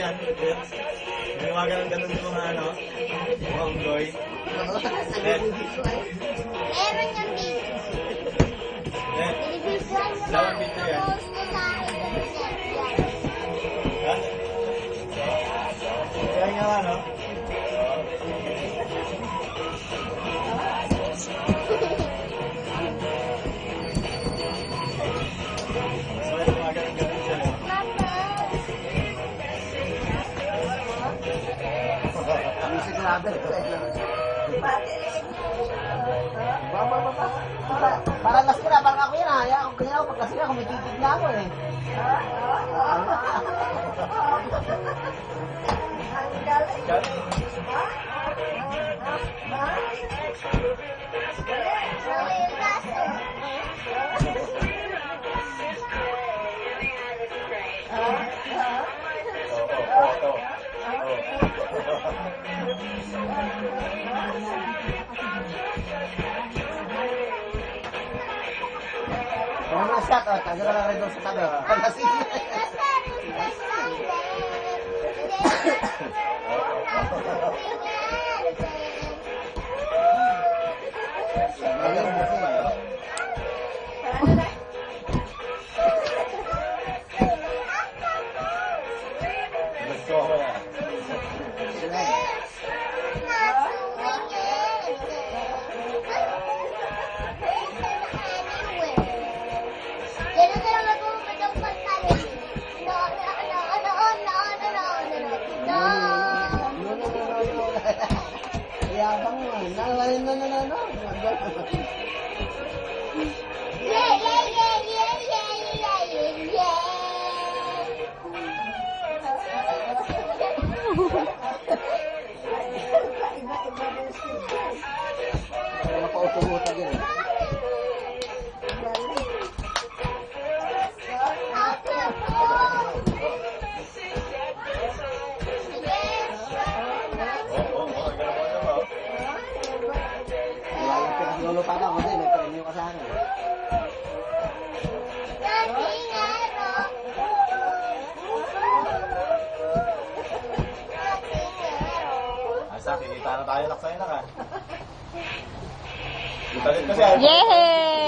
yan. Yung mga ganun-ganun yung mga ano, mga unggoy. Net. Meron yung video. Net. Binibigyan niya Dalawang video yan. post ko sa akin yung net yan. Ha? Kaya nga ano? So, yung mga ganun-ganun siya. Music lover. Parang lasing na, parang ako yan ha. Ako ganyan ako, pag lasing ako, may titig na ako eh. Ano mga shot, oh, taga ka lang rin doon sa tabi. Pag lasing. Ayun, lasing. Gusto ko yan. Yabang mo. No. Mapautubutan yan. Wala lang pinaglulupa ka kasi may premyo ka sa akin. Asa, kikita na tayo laksayin na ka. Italit kasi. Yay!